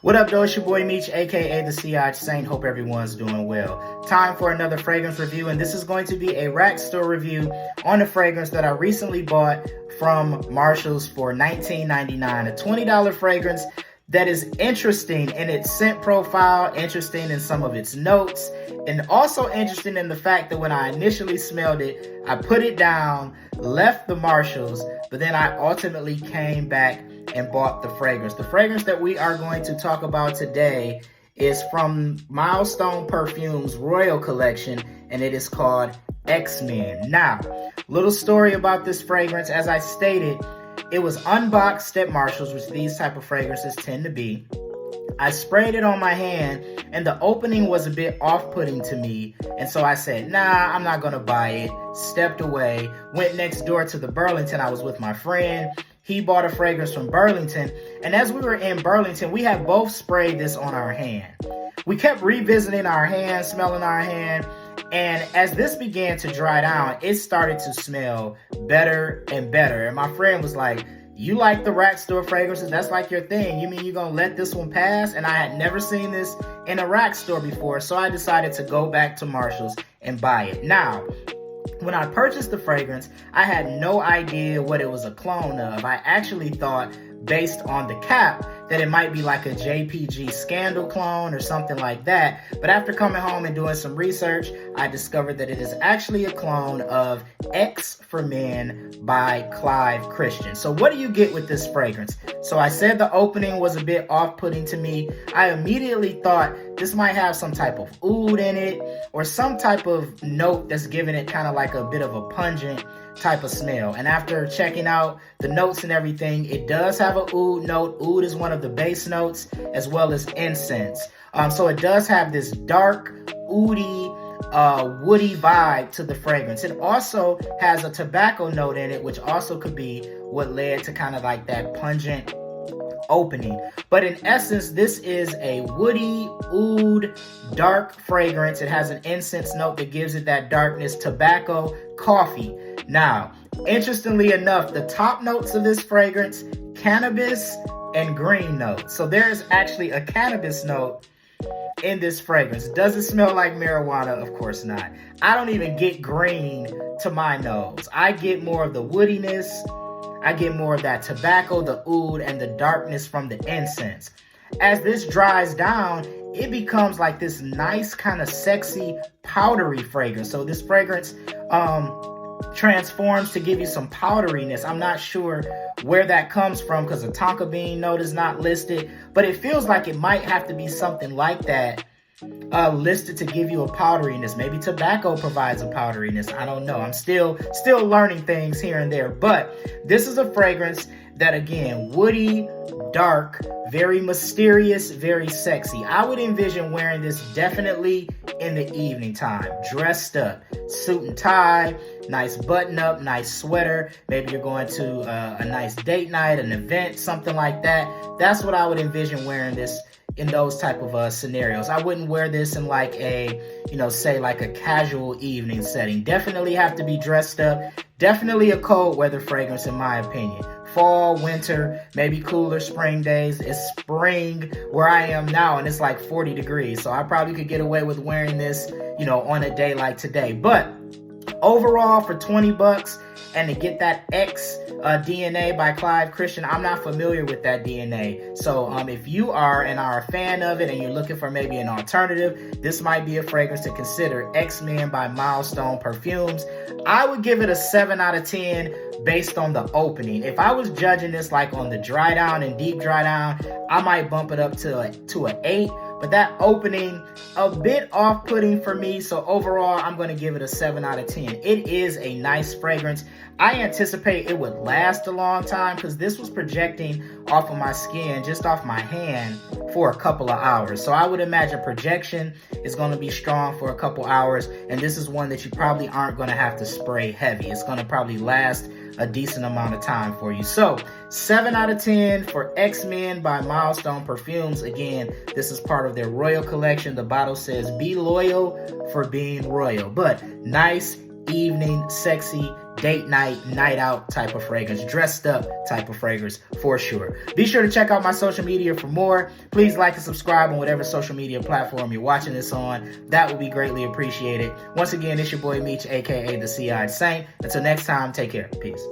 What up, though? It's your boy Meech, aka the Siage Saint. Hope everyone's doing well. Time for another fragrance review, and this is going to be a rack store review on a fragrance that I recently bought from Marshall's for $19.99. A $20 fragrance that is interesting in its scent profile, interesting in some of its notes, and also interesting in the fact that when I initially smelled it, I put it down, left the Marshalls, but then I ultimately came back and bought the fragrance. The fragrance that we are going to talk about today is from Milestone Perfumes Royal Collection, and it is called X-Men. Now, little story about this fragrance. As I stated, it was unboxed at Marshall's, which these type of fragrances tend to be. I sprayed it on my hand, and the opening was a bit off-putting to me, and so I said, nah, I'm not gonna buy it. Stepped away, went next door to the Burlington. I was with my friend. He bought a fragrance from Burlington, and as we were in Burlington, we had both sprayed this on our hand. We kept revisiting our hand, smelling our hand, and as this began to dry down, it started to smell better and better. And my friend was like, you like the rack store fragrances? That's like your thing. You mean you're gonna let this one pass? And I had never seen this in a rack store before, so I decided to go back to Marshall's and buy it. Now, when I purchased the fragrance, I had no idea what it was a clone of. I actually thought, based on the cap, that it might be like a JPG Scandal clone or something like that. But after coming home and doing some research, I discovered that it is actually a clone of X for Men by Clive Christian. So what do you get with this fragrance? So I said the opening was a bit off-putting to me. I immediately thought this might have some type of oud in it or some type of note that's giving it kind of like a bit of a pungent type of smell. And after checking out the notes and everything, it does have a oud note. Oud is one of the base notes, as well as incense. So it does have this dark, oudy, woody vibe to the fragrance. It also has a tobacco note in it, which also could be what led to kind of like that pungent opening. But in essence, this is a woody, oud, dark fragrance. It has an incense note that gives it that darkness, tobacco, coffee. Now, interestingly enough, the top notes of this fragrance, cannabis and green notes. So there's actually a cannabis note in this fragrance. Does it smell like marijuana? Of course not. I don't even get green to my nose. I get more of the woodiness. I get more of that tobacco, the oud, and the darkness from the incense. As this dries down, it becomes like this nice kind of sexy powdery fragrance. So this fragrance transforms to give you some powderiness. I'm not sure where that comes from because the tonka bean note is not listed, but it feels like it might have to be something like that listed to give you a powderiness. Maybe tobacco provides a powderiness. I don't know. I'm still learning things here and there, but this is a fragrance that, again, woody, dark, very mysterious, very sexy. I would envision wearing this definitely in the evening time, dressed up, suit and tie, nice button up, nice sweater. Maybe you're going to a nice date night, an event, something like that. That's what I would envision wearing this in those type of scenarios. I wouldn't wear this in like a, say like a casual evening setting. Definitely have to be dressed up. Definitely a cold weather fragrance in my opinion. Fall, winter, maybe cooler spring days. It's spring where I am now and it's like 40 degrees. So I probably could get away with wearing this, on a day like today. But overall, for 20 bucks and to get that X DNA by Clive Christian, I'm not familiar with that DNA. So if you are and are a fan of it and you're looking for maybe an alternative, this might be a fragrance to consider. X-Men by Milestone Perfumes. I would give it a 7 out of 10 based on the opening. If I was judging this like on the dry down and deep dry down, I might bump it up to an 8. But that opening, a bit off-putting for me. So overall, I'm going to give it a 7 out of 10. It is a nice fragrance. I anticipate it would last a long time because this was projecting off of my skin, just off my hand, for a couple of hours. So I would imagine projection is going to be strong for a couple hours. And this is one that you probably aren't going to have to spray heavy. It's going to probably last a decent amount of time for you. So 7 out of 10 for X-Men by Milestone Perfumes. Again, this is part of their Royal Collection. The bottle says, be loyal for being royal. But nice, evening, sexy, date night, night out type of fragrance, dressed up type of fragrance for sure. Be sure to check out my social media for more. Please like and subscribe on whatever social media platform you're watching this on. That would be greatly appreciated. Once again, it's your boy Meech, aka the Sea-Eyed Saint. Until next time, take care. Peace.